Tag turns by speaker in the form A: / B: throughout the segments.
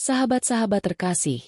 A: Sahabat-sahabat terkasih,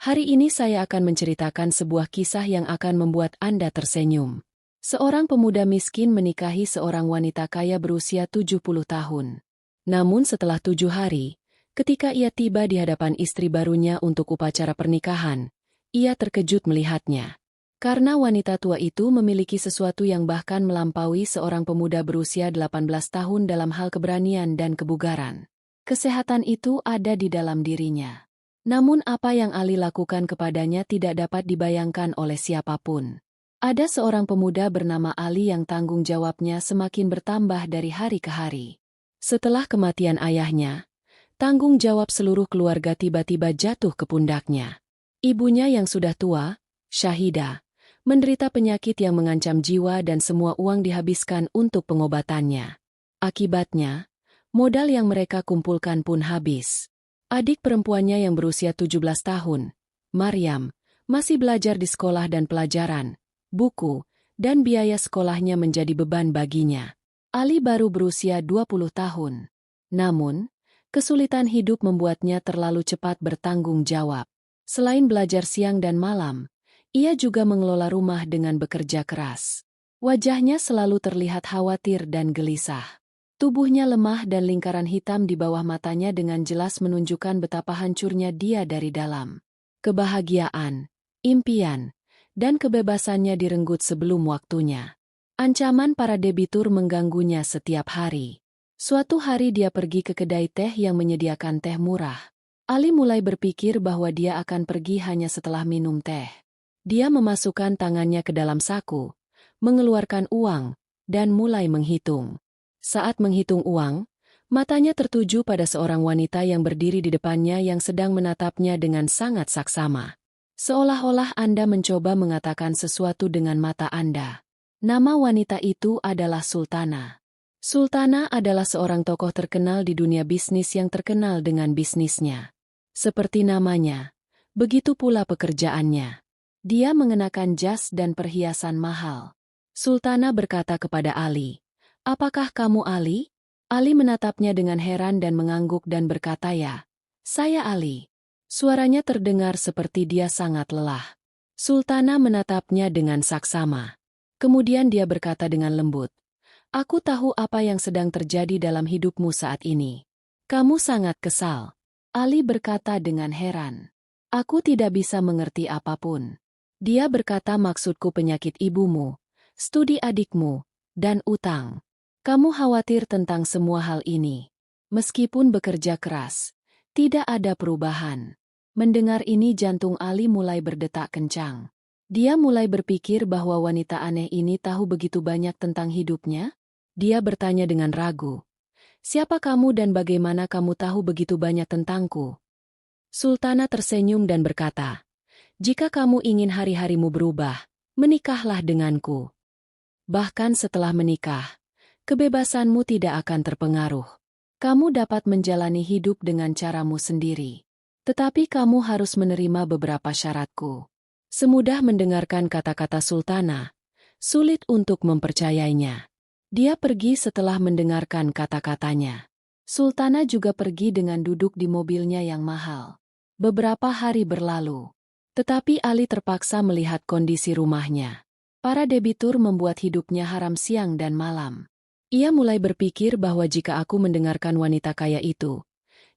A: hari ini saya akan menceritakan sebuah kisah yang akan membuat Anda tersenyum. Seorang pemuda miskin menikahi seorang wanita kaya berusia 70 tahun. Namun setelah 7 hari, ketika ia tiba di hadapan istri barunya untuk upacara pernikahan, ia terkejut melihatnya. Karena wanita tua itu memiliki sesuatu yang bahkan melampaui seorang pemuda berusia 18 tahun dalam hal keberanian dan kebugaran. Kesehatan itu ada di dalam dirinya. Namun apa yang Ali lakukan kepadanya tidak dapat dibayangkan oleh siapapun. Ada seorang pemuda bernama Ali yang tanggung jawabnya semakin bertambah dari hari ke hari. Setelah kematian ayahnya, tanggung jawab seluruh keluarga tiba-tiba jatuh ke pundaknya. Ibunya yang sudah tua, Syahida, menderita penyakit yang mengancam jiwa dan semua uang dihabiskan untuk pengobatannya. Akibatnya, modal yang mereka kumpulkan pun habis. Adik perempuannya yang berusia 17 tahun, Maryam, masih belajar di sekolah dan pelajaran, buku, dan biaya sekolahnya menjadi beban baginya. Ali baru berusia 20 tahun. Namun, kesulitan hidup membuatnya terlalu cepat bertanggung jawab. Selain belajar siang dan malam, ia juga mengelola rumah dengan bekerja keras. Wajahnya selalu terlihat khawatir dan gelisah. Tubuhnya lemah dan lingkaran hitam di bawah matanya dengan jelas menunjukkan betapa hancurnya dia dari dalam. Kebahagiaan, impian, dan kebebasannya direnggut sebelum waktunya. Ancaman para debitur mengganggunya setiap hari. Suatu hari dia pergi ke kedai teh yang menyediakan teh murah. Ali mulai berpikir bahwa dia akan pergi hanya setelah minum teh. Dia memasukkan tangannya ke dalam saku, mengeluarkan uang, dan mulai menghitung. Saat menghitung uang, matanya tertuju pada seorang wanita yang berdiri di depannya yang sedang menatapnya dengan sangat saksama. Seolah-olah Anda mencoba mengatakan sesuatu dengan mata Anda. Nama wanita itu adalah Sultana. Sultana adalah seorang tokoh terkenal di dunia bisnis yang terkenal dengan bisnisnya. Seperti namanya, begitu pula pekerjaannya. Dia mengenakan jas dan perhiasan mahal. Sultana berkata kepada Ali, "Apakah kamu Ali?" Ali menatapnya dengan heran dan mengangguk dan berkata, "Ya, saya Ali." Suaranya terdengar seperti dia sangat lelah. Sultana menatapnya dengan saksama. Kemudian dia berkata dengan lembut, "Aku tahu apa yang sedang terjadi dalam hidupmu saat ini. Kamu sangat kesal." Ali berkata dengan heran, "Aku tidak bisa mengerti apapun." Dia berkata, "Maksudku penyakit ibumu, studi adikmu, dan utang. Kamu khawatir tentang semua hal ini. Meskipun bekerja keras, tidak ada perubahan." Mendengar ini jantung Ali mulai berdetak kencang. Dia mulai berpikir bahwa wanita aneh ini tahu begitu banyak tentang hidupnya. Dia bertanya dengan ragu, "Siapa kamu dan bagaimana kamu tahu begitu banyak tentangku?" Sultana tersenyum dan berkata, "Jika kamu ingin hari-harimu berubah, menikahlah denganku. Bahkan setelah menikah, kebebasanmu tidak akan terpengaruh. Kamu dapat menjalani hidup dengan caramu sendiri. Tetapi kamu harus menerima beberapa syaratku." Semudah mendengarkan kata-kata Sultana, sulit untuk mempercayainya. Dia pergi setelah mendengarkan kata-katanya. Sultana juga pergi dengan duduk di mobilnya yang mahal. Beberapa hari berlalu. Tetapi Ali terpaksa melihat kondisi rumahnya. Para debitur membuat hidupnya haram siang dan malam. Ia mulai berpikir bahwa jika aku mendengarkan wanita kaya itu,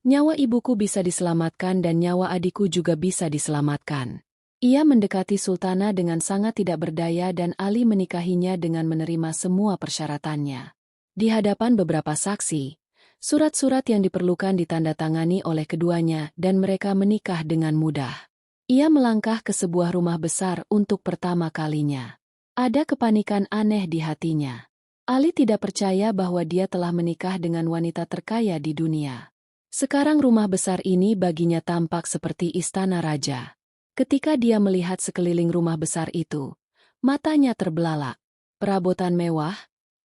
A: nyawa ibuku bisa diselamatkan dan nyawa adikku juga bisa diselamatkan. Ia mendekati Sultana dengan sangat tidak berdaya dan Ali menikahinya dengan menerima semua persyaratannya. Di hadapan beberapa saksi, surat-surat yang diperlukan ditandatangani oleh keduanya dan mereka menikah dengan mudah. Ia melangkah ke sebuah rumah besar untuk pertama kalinya. Ada kepanikan aneh di hatinya. Ali tidak percaya bahwa dia telah menikah dengan wanita terkaya di dunia. Sekarang rumah besar ini baginya tampak seperti istana raja. Ketika dia melihat sekeliling rumah besar itu, matanya terbelalak. Perabotan mewah,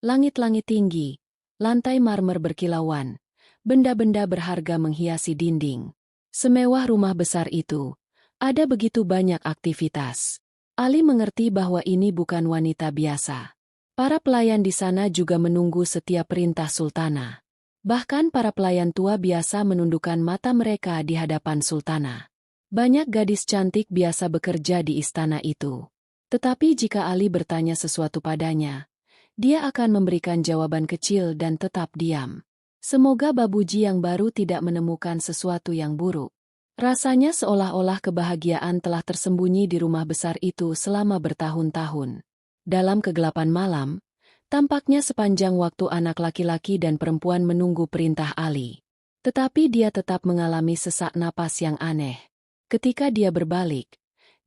A: langit-langit tinggi, lantai marmer berkilauan, benda-benda berharga menghiasi dinding. Semewah rumah besar itu, ada begitu banyak aktivitas. Ali mengerti bahwa ini bukan wanita biasa. Para pelayan di sana juga menunggu setiap perintah Sultana. Bahkan para pelayan tua biasa menundukkan mata mereka di hadapan sultana. Banyak gadis cantik biasa bekerja di istana itu. Tetapi jika Ali bertanya sesuatu padanya, dia akan memberikan jawaban kecil dan tetap diam. Semoga babuji yang baru tidak menemukan sesuatu yang buruk. Rasanya seolah-olah kebahagiaan telah tersembunyi di rumah besar itu selama bertahun-tahun. Dalam kegelapan malam, tampaknya sepanjang waktu anak laki-laki dan perempuan menunggu perintah Ali. Tetapi dia tetap mengalami sesak napas yang aneh. Ketika dia berbalik,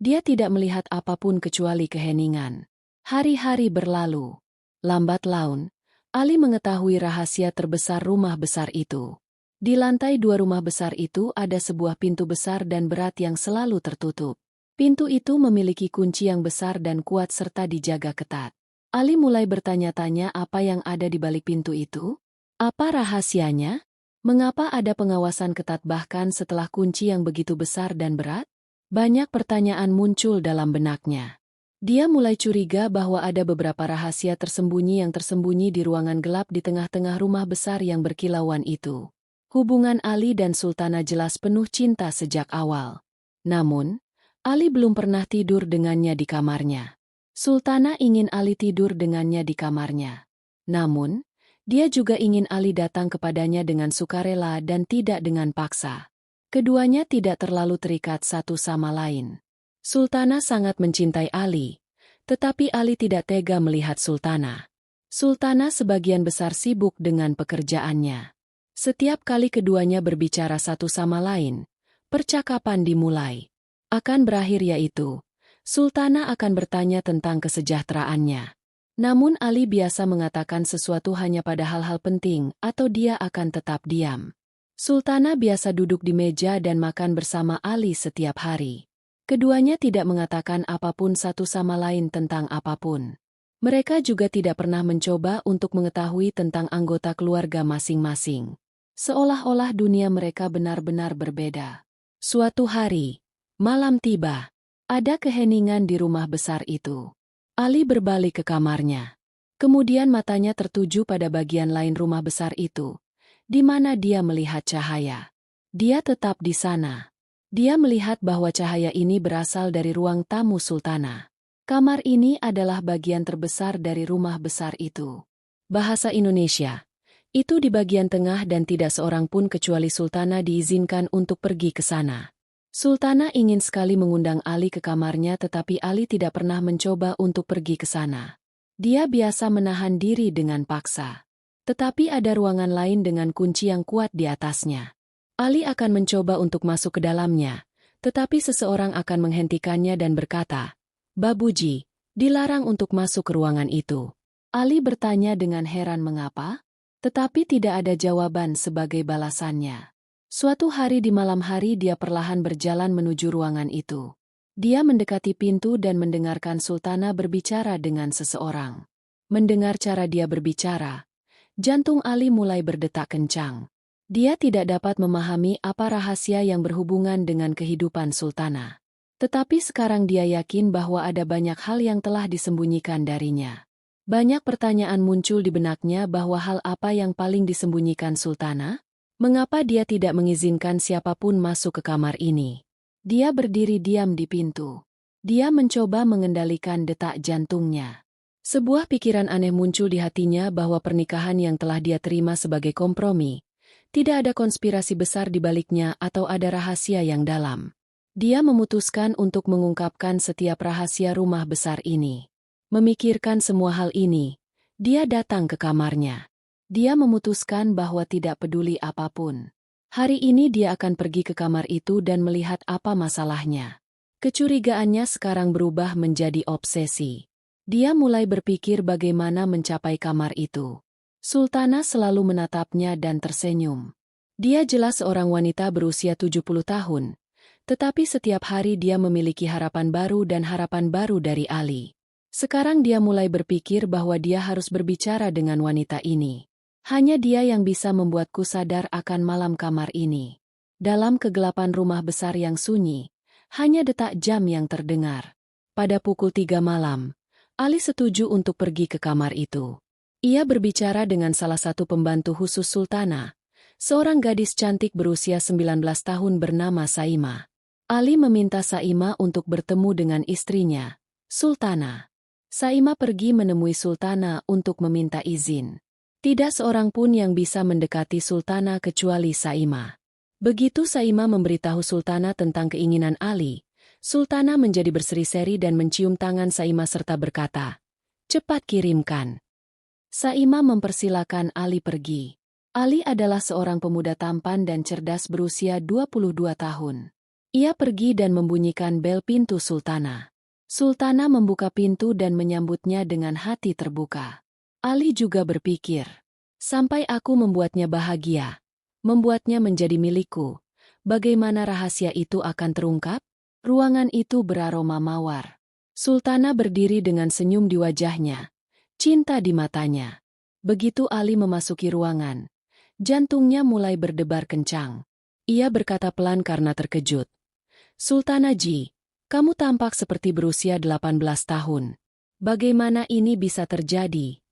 A: dia tidak melihat apapun kecuali keheningan. Hari-hari berlalu. Lambat laun, Ali mengetahui rahasia terbesar rumah besar itu. Di lantai 2 rumah besar itu ada sebuah pintu besar dan berat yang selalu tertutup. Pintu itu memiliki kunci yang besar dan kuat serta dijaga ketat. Ali mulai bertanya-tanya apa yang ada di balik pintu itu. Apa rahasianya? Mengapa ada pengawasan ketat bahkan setelah kunci yang begitu besar dan berat? Banyak pertanyaan muncul dalam benaknya. Dia mulai curiga bahwa ada beberapa rahasia tersembunyi yang tersembunyi di ruangan gelap di tengah-tengah rumah besar yang berkilauan itu. Hubungan Ali dan Sultana jelas penuh cinta sejak awal. Namun, Ali belum pernah tidur dengannya di kamarnya. Sultana ingin Ali tidur dengannya di kamarnya. Namun, dia juga ingin Ali datang kepadanya dengan sukarela dan tidak dengan paksa. Keduanya tidak terlalu terikat satu sama lain. Sultana sangat mencintai Ali, tetapi Ali tidak tega melihat Sultana. Sultana sebagian besar sibuk dengan pekerjaannya. Setiap kali keduanya berbicara satu sama lain, percakapan dimulai. Akan berakhir yaitu, Sultana akan bertanya tentang kesejahteraannya. Namun Ali biasa mengatakan sesuatu hanya pada hal-hal penting atau dia akan tetap diam. Sultana biasa duduk di meja dan makan bersama Ali setiap hari. Keduanya tidak mengatakan apapun satu sama lain tentang apapun. Mereka juga tidak pernah mencoba untuk mengetahui tentang anggota keluarga masing-masing. Seolah-olah dunia mereka benar-benar berbeda. Suatu hari, malam tiba. Ada keheningan di rumah besar itu. Ali berbalik ke kamarnya. Kemudian matanya tertuju pada bagian lain rumah besar itu, di mana dia melihat cahaya. Dia tetap di sana. Dia melihat bahwa cahaya ini berasal dari ruang tamu Sultana. Kamar ini adalah bagian terbesar dari rumah besar itu. Bahasa Indonesia. Itu di bagian tengah dan tidak seorang pun kecuali Sultana diizinkan untuk pergi ke sana. Sultana ingin sekali mengundang Ali ke kamarnya tetapi Ali tidak pernah mencoba untuk pergi ke sana. Dia biasa menahan diri dengan paksa. Tetapi ada ruangan lain dengan kunci yang kuat di atasnya. Ali akan mencoba untuk masuk ke dalamnya, tetapi seseorang akan menghentikannya dan berkata, "Babuji, dilarang untuk masuk ke ruangan itu." Ali bertanya dengan heran mengapa, tetapi tidak ada jawaban sebagai balasannya. Suatu hari di malam hari dia perlahan berjalan menuju ruangan itu. Dia mendekati pintu dan mendengarkan Sultana berbicara dengan seseorang. Mendengar cara dia berbicara, jantung Ali mulai berdetak kencang. Dia tidak dapat memahami apa rahasia yang berhubungan dengan kehidupan Sultana. Tetapi sekarang dia yakin bahwa ada banyak hal yang telah disembunyikan darinya. Banyak pertanyaan muncul di benaknya bahwa hal apa yang paling disembunyikan Sultana? Mengapa dia tidak mengizinkan siapapun masuk ke kamar ini? Dia berdiri diam di pintu. Dia mencoba mengendalikan detak jantungnya. Sebuah pikiran aneh muncul di hatinya bahwa pernikahan yang telah dia terima sebagai kompromi, tidak ada konspirasi besar di baliknya atau ada rahasia yang dalam. Dia memutuskan untuk mengungkapkan setiap rahasia rumah besar ini. Memikirkan semua hal ini, dia datang ke kamarnya. Dia memutuskan bahwa tidak peduli apapun. Hari ini dia akan pergi ke kamar itu dan melihat apa masalahnya. Kecurigaannya sekarang berubah menjadi obsesi. Dia mulai berpikir bagaimana mencapai kamar itu. Sultana selalu menatapnya dan tersenyum. Dia jelas seorang wanita berusia 70 tahun, tetapi setiap hari dia memiliki harapan baru dan harapan baru dari Ali. Sekarang dia mulai berpikir bahwa dia harus berbicara dengan wanita ini. Hanya dia yang bisa membuatku sadar akan malam kamar ini. Dalam kegelapan rumah besar yang sunyi, hanya detak jam yang terdengar. Pada pukul 3 malam, Ali setuju untuk pergi ke kamar itu. Ia berbicara dengan salah satu pembantu khusus Sultana, seorang gadis cantik berusia 19 tahun bernama Saima. Ali meminta Saima untuk bertemu dengan istrinya, Sultana. Saima pergi menemui Sultana untuk meminta izin. Tidak seorang pun yang bisa mendekati Sultana kecuali Saima. Begitu Saima memberitahu Sultana tentang keinginan Ali, Sultana menjadi berseri-seri dan mencium tangan Saima serta berkata, "Cepat kirimkan." Saima mempersilakan Ali pergi. Ali adalah seorang pemuda tampan dan cerdas berusia 22 tahun. Ia pergi dan membunyikan bel pintu Sultana. Sultana membuka pintu dan menyambutnya dengan hati terbuka. Ali juga berpikir, sampai aku membuatnya bahagia, membuatnya menjadi milikku, bagaimana rahasia itu akan terungkap? Ruangan itu beraroma mawar. Sultana berdiri dengan senyum di wajahnya, cinta di matanya. Begitu Ali memasuki ruangan, jantungnya mulai berdebar kencang. Ia berkata pelan karena terkejut, "Sultana Ji, kamu tampak seperti berusia 18 tahun. Bagaimana ini bisa terjadi?"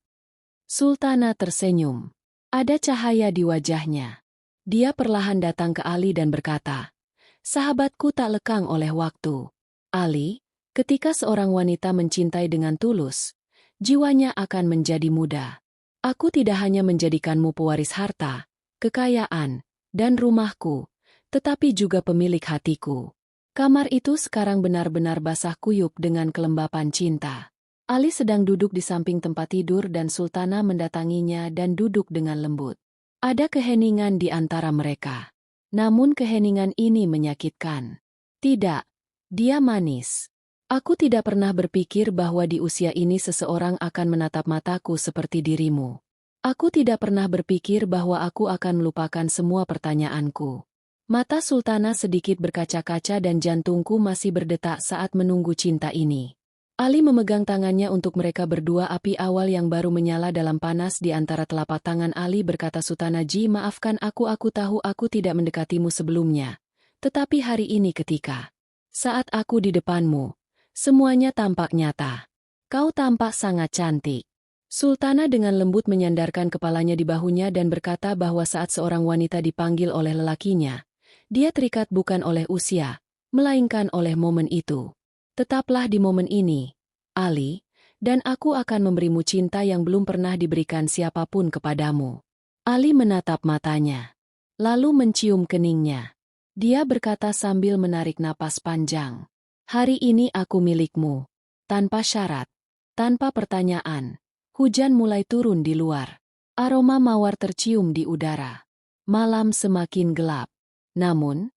A: Sultana tersenyum. Ada cahaya di wajahnya. Dia perlahan datang ke Ali dan berkata, "Sahabatku tak lekang oleh waktu. Ali, ketika seorang wanita mencintai dengan tulus, jiwanya akan menjadi muda. Aku tidak hanya menjadikanmu pewaris harta, kekayaan, dan rumahku, tetapi juga pemilik hatiku." Kamar itu sekarang benar-benar basah kuyup dengan kelembapan cinta. Ali sedang duduk di samping tempat tidur dan Sultana mendatanginya dan duduk dengan lembut. Ada keheningan di antara mereka. Namun keheningan ini menyakitkan. "Tidak, dia manis. Aku tidak pernah berpikir bahwa di usia ini seseorang akan menatap mataku seperti dirimu. Aku tidak pernah berpikir bahwa aku akan melupakan semua pertanyaanku." Mata Sultana sedikit berkaca-kaca dan jantungku masih berdetak saat menunggu cinta ini. Ali memegang tangannya untuk mereka berdua. Api awal yang baru menyala dalam panas di antara telapak tangan Ali berkata, "Sultana Ji, maafkan aku tahu aku tidak mendekatimu sebelumnya. Tetapi hari ini ketika saat aku di depanmu, semuanya tampak nyata. Kau tampak sangat cantik." Sultana dengan lembut menyandarkan kepalanya di bahunya dan berkata bahwa saat seorang wanita dipanggil oleh lelakinya, dia terikat bukan oleh usia, melainkan oleh momen itu. "Tetaplah di momen ini, Ali, dan aku akan memberimu cinta yang belum pernah diberikan siapapun kepadamu." Ali menatap matanya, lalu mencium keningnya. Dia berkata sambil menarik napas panjang, "Hari ini aku milikmu." Tanpa syarat, tanpa pertanyaan, hujan mulai turun di luar. Aroma mawar tercium di udara. Malam semakin gelap. Namun,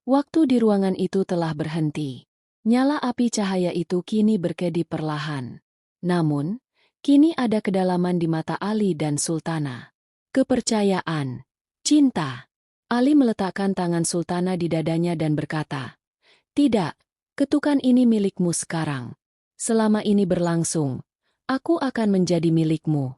A: waktu di ruangan itu telah berhenti. Nyala api cahaya itu kini berkedip perlahan. Namun, kini ada kedalaman di mata Ali dan Sultana. Kepercayaan, cinta. Ali meletakkan tangan Sultana di dadanya dan berkata, "Tidak, ketukan ini milikmu sekarang. Selama ini berlangsung, aku akan menjadi milikmu."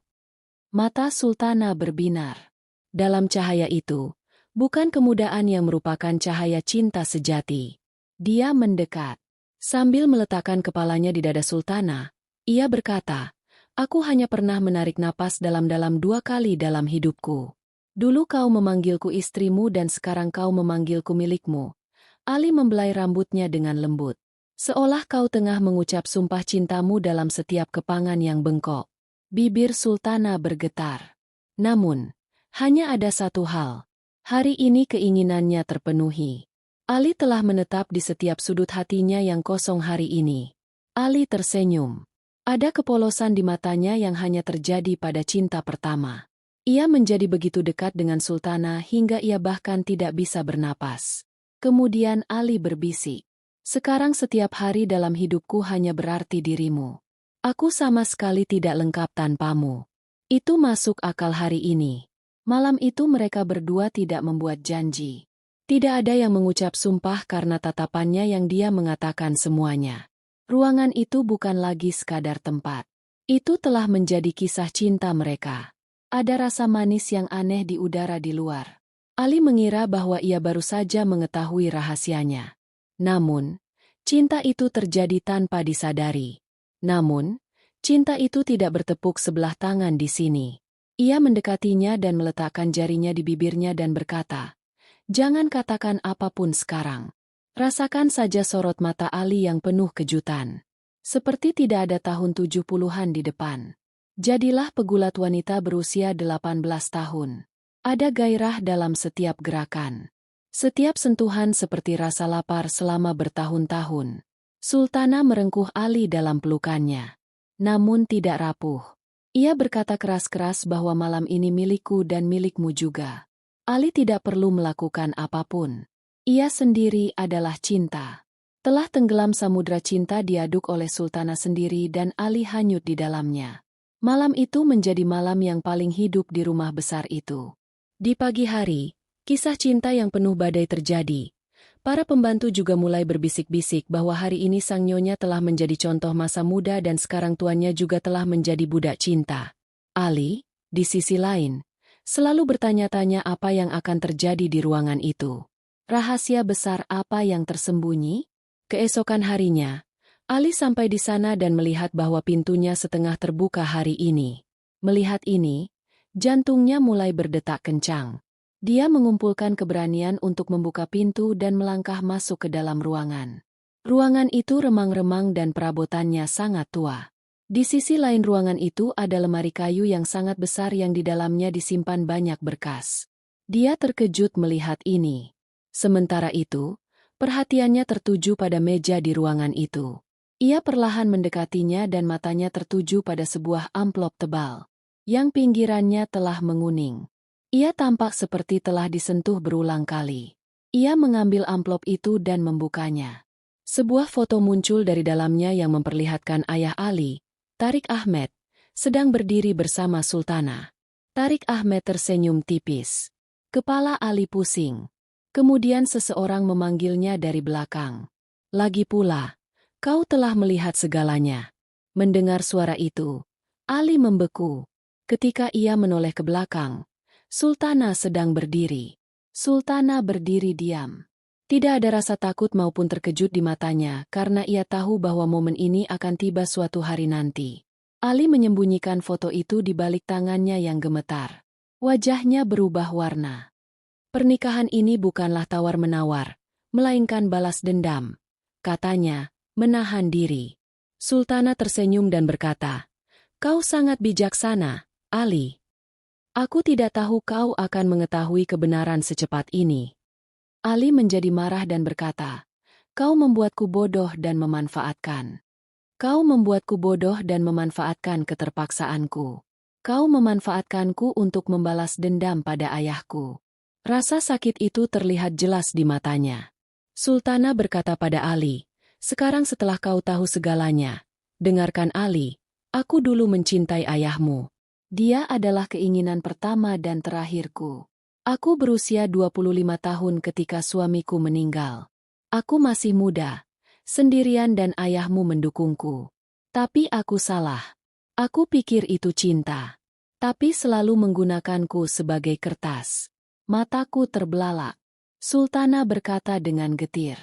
A: Mata Sultana berbinar. Dalam cahaya itu, bukan kemudaan yang merupakan cahaya cinta sejati. Dia mendekat. Sambil meletakkan kepalanya di dada Sultana, ia berkata, "Aku hanya pernah menarik napas dalam-dalam 2 kali dalam hidupku. Dulu kau memanggilku istrimu dan sekarang kau memanggilku milikmu." Ali membelai rambutnya dengan lembut. Seolah kau tengah mengucap sumpah cintamu dalam setiap kepangan yang bengkok. Bibir Sultana bergetar. Namun, hanya ada satu hal. Hari ini keinginannya terpenuhi. Ali telah menetap di setiap sudut hatinya yang kosong hari ini. Ali tersenyum. Ada kepolosan di matanya yang hanya terjadi pada cinta pertama. Ia menjadi begitu dekat dengan Sultana hingga ia bahkan tidak bisa bernapas. Kemudian Ali berbisik, "Sekarang setiap hari dalam hidupku hanya berarti dirimu. Aku sama sekali tidak lengkap tanpamu." Itu masuk akal hari ini. Malam itu mereka berdua tidak membuat janji. Tidak ada yang mengucap sumpah karena tatapannya yang dia mengatakan semuanya. Ruangan itu bukan lagi sekadar tempat. Itu telah menjadi kisah cinta mereka. Ada rasa manis yang aneh di udara di luar. Ali mengira bahwa ia baru saja mengetahui rahasianya. Namun, cinta itu terjadi tanpa disadari. Namun, Cinta itu tidak bertepuk sebelah tangan di sini. Ia mendekatinya dan meletakkan jarinya di bibirnya dan berkata, "Jangan katakan apapun sekarang." Rasakan saja sorot mata Ali yang penuh kejutan. Seperti tidak ada tahun 70-an di depan. Jadilah pegulat wanita berusia 18 tahun. Ada gairah dalam setiap gerakan. Setiap sentuhan seperti rasa lapar selama bertahun-tahun. Sultana merengkuh Ali dalam pelukannya. Namun tidak rapuh. Ia berkata keras-keras bahwa malam ini milikku dan milikmu juga. Ali tidak perlu melakukan apapun. Ia sendiri adalah cinta. Telah tenggelam samudra cinta diaduk oleh Sultana sendiri dan Ali hanyut di dalamnya. Malam itu menjadi malam yang paling hidup di rumah besar itu. Di pagi hari, kisah cinta yang penuh badai terjadi. Para pembantu juga mulai berbisik-bisik bahwa hari ini sang nyonya telah menjadi contoh masa muda dan sekarang tuannya juga telah menjadi budak cinta. Ali, di sisi lain, selalu bertanya-tanya apa yang akan terjadi di ruangan itu. Rahasia besar apa yang tersembunyi? Keesokan harinya, Ali sampai di sana dan melihat bahwa pintunya setengah terbuka hari ini. Melihat ini, jantungnya mulai berdetak kencang. Dia mengumpulkan keberanian untuk membuka pintu dan melangkah masuk ke dalam ruangan. Ruangan itu remang-remang dan perabotannya sangat tua. Di sisi lain ruangan itu ada lemari kayu yang sangat besar yang di dalamnya disimpan banyak berkas. Dia terkejut melihat ini. Sementara itu, perhatiannya tertuju pada meja di ruangan itu. Ia perlahan mendekatinya dan matanya tertuju pada sebuah amplop tebal, yang pinggirannya telah menguning. Ia tampak seperti telah disentuh berulang kali. Ia mengambil amplop itu dan membukanya. Sebuah foto muncul dari dalamnya yang memperlihatkan ayah Ali, Tarik Ahmed, sedang berdiri bersama Sultana. Tarik Ahmed tersenyum tipis. Kepala Ali pusing. Kemudian seseorang memanggilnya dari belakang. Lagi pula, kau telah melihat segalanya. Mendengar suara itu, Ali membeku. Ketika ia menoleh ke belakang, Sultana sedang berdiri. Sultana berdiri diam. Tidak ada rasa takut maupun terkejut di matanya karena ia tahu bahwa momen ini akan tiba suatu hari nanti. Ali menyembunyikan foto itu di balik tangannya yang gemetar. Wajahnya berubah warna. Pernikahan ini bukanlah tawar-menawar, melainkan balas dendam. Katanya, menahan diri. Sultana tersenyum dan berkata, "Kau sangat bijaksana, Ali. Aku tidak tahu kau akan mengetahui kebenaran secepat ini." Ali menjadi marah dan berkata, "Kau membuatku bodoh dan memanfaatkan. Kau membuatku bodoh dan memanfaatkan keterpaksaanku. Kau memanfaatkanku untuk membalas dendam pada ayahku." Rasa sakit itu terlihat jelas di matanya. Sultana berkata pada Ali, "Sekarang setelah kau tahu segalanya, dengarkan Ali, aku dulu mencintai ayahmu. Dia adalah keinginan pertama dan terakhirku. Aku berusia 25 tahun ketika suamiku meninggal. Aku masih muda, sendirian dan ayahmu mendukungku. Tapi aku salah. Aku pikir itu cinta. Tapi selalu menggunakanku sebagai kertas." Mataku terbelalak. Sultana berkata dengan getir.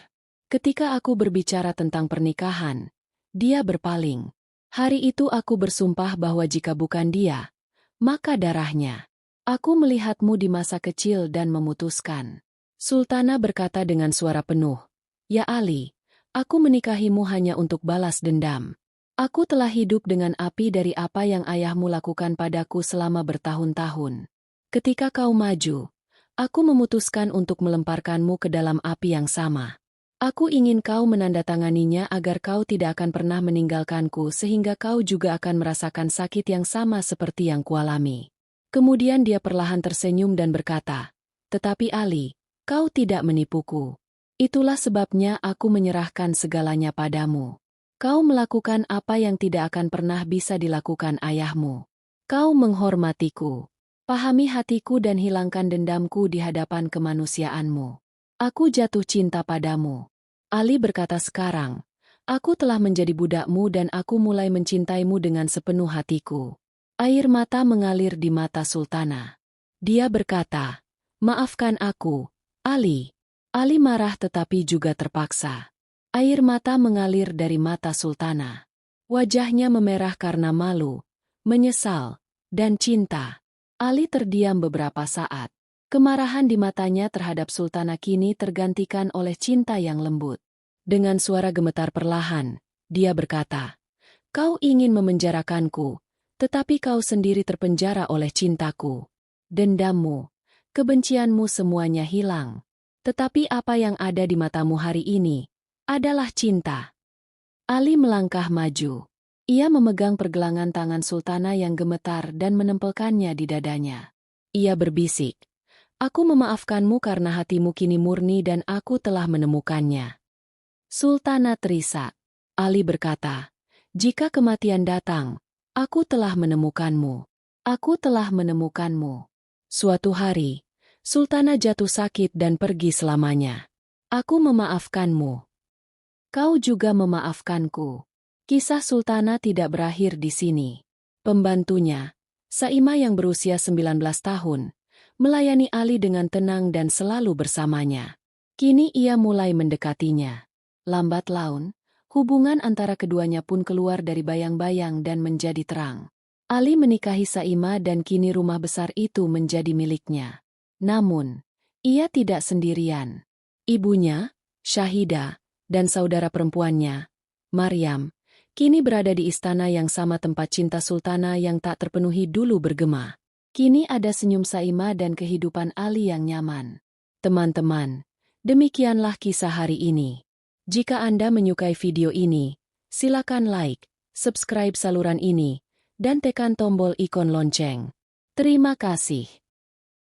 A: Ketika aku berbicara tentang pernikahan, dia berpaling. Hari itu aku bersumpah bahwa jika bukan dia, maka darahnya. Aku melihatmu di masa kecil dan memutuskan. Sultana berkata dengan suara penuh, "Ya Ali, aku menikahimu hanya untuk balas dendam. Aku telah hidup dengan api dari apa yang ayahmu lakukan padaku selama bertahun-tahun. Ketika kau maju, aku memutuskan untuk melemparkanmu ke dalam api yang sama. Aku ingin kau menandatanganinya agar kau tidak akan pernah meninggalkanku sehingga kau juga akan merasakan sakit yang sama seperti yang kualami." Kemudian dia perlahan tersenyum dan berkata, "Tetapi Ali, kau tidak menipuku. Itulah sebabnya aku menyerahkan segalanya padamu. Kau melakukan apa yang tidak akan pernah bisa dilakukan ayahmu. Kau menghormatiku. Pahami hatiku dan hilangkan dendamku di hadapan kemanusiaanmu. Aku jatuh cinta padamu." Ali berkata, "Sekarang, aku telah menjadi budakmu dan aku mulai mencintaimu dengan sepenuh hatiku." Air mata mengalir di mata Sultana. Dia berkata, "Maafkan aku, Ali." Ali marah tetapi juga terpaksa. Air mata mengalir dari mata Sultana. Wajahnya memerah karena malu, menyesal, dan cinta. Ali terdiam beberapa saat. Kemarahan di matanya terhadap Sultana kini tergantikan oleh cinta yang lembut. Dengan suara gemetar perlahan, dia berkata, "Kau ingin memenjarakanku, tetapi kau sendiri terpenjara oleh cintaku. Dendammu, kebencianmu semuanya hilang. Tetapi apa yang ada di matamu hari ini adalah cinta." Ali melangkah maju. Ia memegang pergelangan tangan Sultana yang gemetar dan menempelkannya di dadanya. Ia berbisik, "Aku memaafkanmu karena hatimu kini murni dan aku telah menemukannya." Sultana terisak. Ali berkata, "Jika kematian datang, aku telah menemukanmu. Aku telah menemukanmu." Suatu hari, Sultana jatuh sakit dan pergi selamanya. "Aku memaafkanmu. Kau juga memaafkanku." Kisah Sultana tidak berakhir di sini. Pembantunya, Saima yang berusia 19 tahun, melayani Ali dengan tenang dan selalu bersamanya. Kini ia mulai mendekatinya. Lambat laun, hubungan antara keduanya pun keluar dari bayang-bayang dan menjadi terang. Ali menikahi Saima dan kini rumah besar itu menjadi miliknya. Namun, ia tidak sendirian. Ibunya, Syahida, dan saudara perempuannya, Maryam, kini berada di istana yang sama tempat cinta Sultana yang tak terpenuhi dulu bergema. Kini ada senyum Saima dan kehidupan Ali yang nyaman. Teman-teman, demikianlah kisah hari ini. Jika Anda menyukai video ini, silakan like, subscribe saluran ini, dan tekan tombol ikon lonceng. Terima kasih.